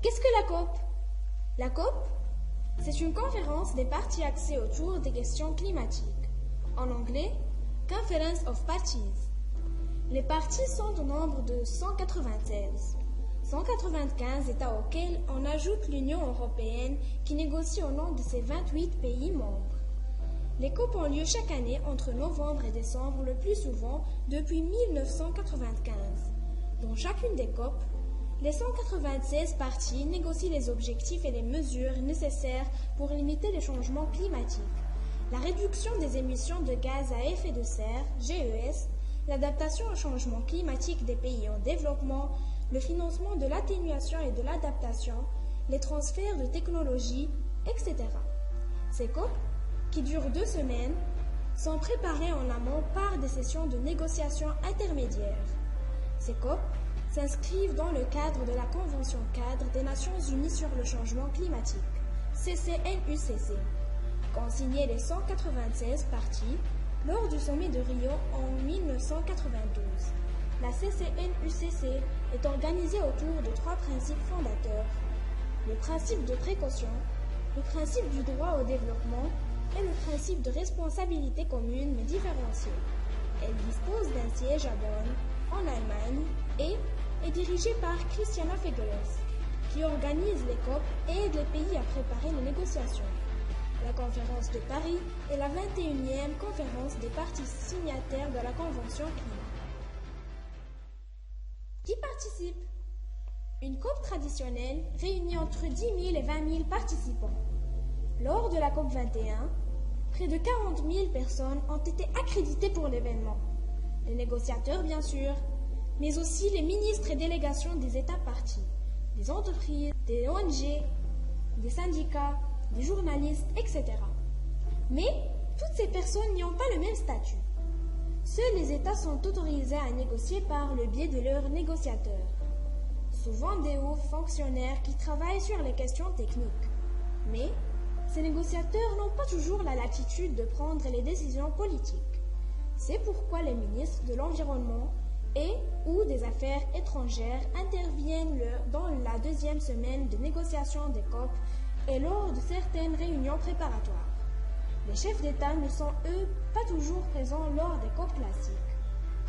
Qu'est-ce que la COP? La COP, c'est une conférence des parties axée autour des questions climatiques. En anglais, Conference of Parties. Les parties sont au nombre de 196. 195 États auxquels on ajoute l'Union européenne qui négocie au nom de ses 28 pays membres. Les COP ont lieu chaque année entre novembre et décembre, le plus souvent depuis 1995. Dans chacune des COP, les 196 parties négocient les objectifs et les mesures nécessaires pour limiter les changements climatiques, la réduction des émissions de gaz à effet de serre, GES, l'adaptation au changement climatique des pays en développement, le financement de l'atténuation et de l'adaptation, les transferts de technologies, etc. Ces COP, qui durent 2 semaines, sont préparées en amont par des sessions de négociation intermédiaires. Ces COP s'inscrivent dans le cadre de la Convention cadre des Nations Unies sur le changement climatique, CCNUCC, qu'ont signé les 196 parties lors du sommet de Rio en 1992. La CCNUCC est organisée autour de 3 principes fondateurs: le principe de précaution, le principe du droit au développement et le principe de responsabilité commune mais différenciée. Elle dispose d'un siège à Bonn, en Allemagne, et est dirigée par Christiana Figueres, qui organise les COP et aide les pays à préparer les négociations. La conférence de Paris est la 21e conférence des parties signataires de la Convention climat. Qui participe? Une COP traditionnelle réunit entre 10 000 et 20 000 participants. Lors de la COP 21, près de 40 000 personnes ont été accréditées pour l'événement. Les négociateurs, bien sûr, mais aussi les ministres et délégations des États parties, des entreprises, des ONG, des syndicats, des journalistes, etc. Mais toutes ces personnes n'y ont pas le même statut. Seuls les États sont autorisés à négocier par le biais de leurs négociateurs, souvent des hauts fonctionnaires qui travaillent sur les questions techniques. Mais ces négociateurs n'ont pas toujours la latitude de prendre les décisions politiques. C'est pourquoi les ministres de l'Environnement et ou des Affaires étrangères interviennent dans la 2e semaine de négociation des COP et lors de certaines réunions préparatoires. Les chefs d'État ne sont, eux, pas toujours présents lors des COP classiques.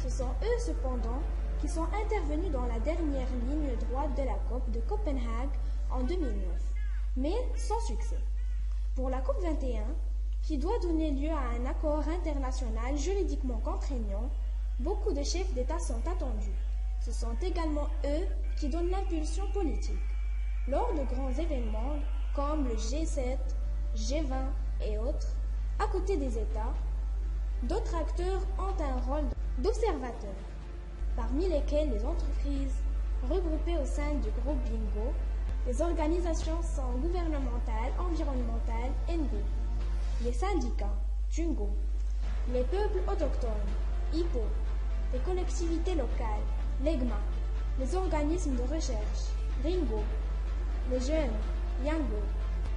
Ce sont eux, cependant, qui sont intervenus dans la dernière ligne droite de la COP de Copenhague en 2009, mais sans succès. Pour la COP 21, qui doit donner lieu à un accord international juridiquement contraignant, beaucoup de chefs d'État sont attendus. Ce sont également eux qui donnent l'impulsion politique. Lors de grands événements comme le G7, G20 et autres, à côté des États, d'autres acteurs ont un rôle d'observateurs, parmi lesquels les entreprises regroupées au sein du groupe Bingo, les organisations sans gouvernementales environnementales NGO, les syndicats Jungo, les peuples autochtones IPO, les collectivités locales LEGMA, les organismes de recherche Ringo, les jeunes Yango,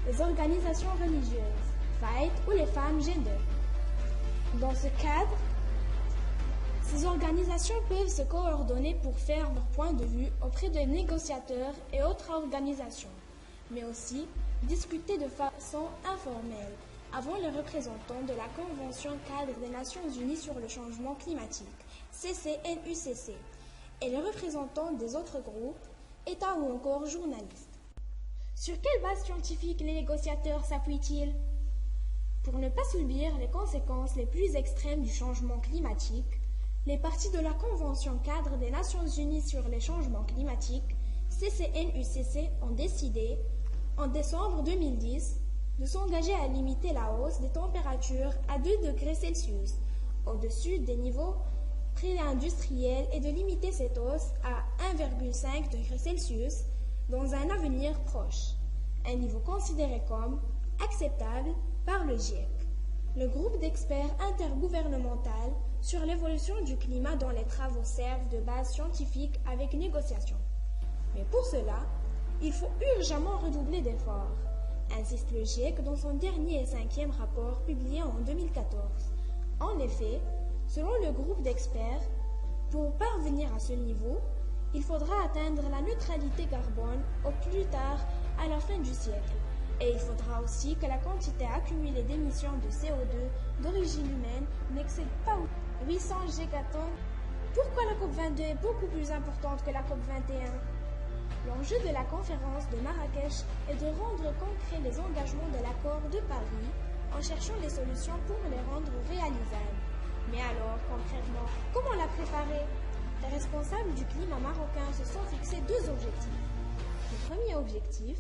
les organisations religieuses Fight ou les femmes Gender. Dans ce cadre, ces organisations peuvent se coordonner pour faire leur point de vue auprès des négociateurs et autres organisations, mais aussi discuter de façon informelle avant les représentants de la Convention cadre des Nations Unies sur le changement climatique, CCNUCC, et les représentants des autres groupes, États ou encore journalistes. Sur quelle base scientifique les négociateurs s'appuient-ils? Pour ne pas subir les conséquences les plus extrêmes du changement climatique, les parties de la Convention cadre des Nations Unies sur les changements climatiques, CCNUCC, ont décidé, en décembre 2010, de s'engager à limiter la hausse des températures à 2 degrés Celsius, au-dessus des niveaux pré-industriels, et de limiter cette hausse à 1,5 degrés Celsius dans un avenir proche, un niveau considéré comme acceptable par le GIEC, le groupe d'experts intergouvernemental sur l'évolution du climat dont les travaux servent de base scientifique avec négociation. Mais pour cela, il faut urgemment redoubler d'efforts, insiste le GIEC dans son dernier et 5e rapport publié en 2014. En effet, selon le groupe d'experts, pour parvenir à ce niveau, il faudra atteindre la neutralité carbone au plus tard à la fin du siècle. Et il faudra aussi que la quantité accumulée d'émissions de CO2 d'origine humaine n'excède pas 800 gigatonnes. Pourquoi la COP22 est beaucoup plus importante que la COP21? L'enjeu de la conférence de Marrakech est de rendre concrets les engagements de l'accord de Paris en cherchant des solutions pour les rendre réalisables. Mais alors, concrètement, comment la préparer? Les responsables du climat marocain se sont fixés deux objectifs. Le premier objectif,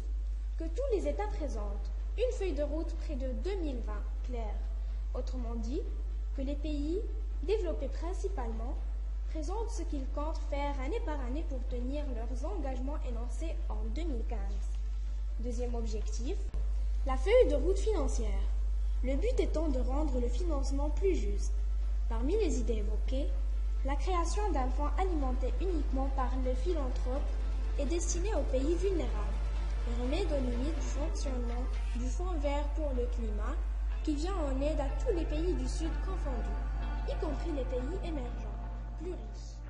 que tous les États présentent une feuille de route près de 2020 claire. Autrement dit, que les pays, développés principalement, présentent ce qu'ils comptent faire année par année pour tenir leurs engagements énoncés en 2015. Deuxième objectif, la feuille de route financière. Le but étant de rendre le financement plus juste. Parmi les idées évoquées, la création d'un fonds alimenté uniquement par le philanthrope est destiné aux pays vulnérables et remet aux limites du fonctionnement du Fonds vert pour le climat qui vient en aide à tous les pays du Sud confondus, y compris les pays émergents, plus riches.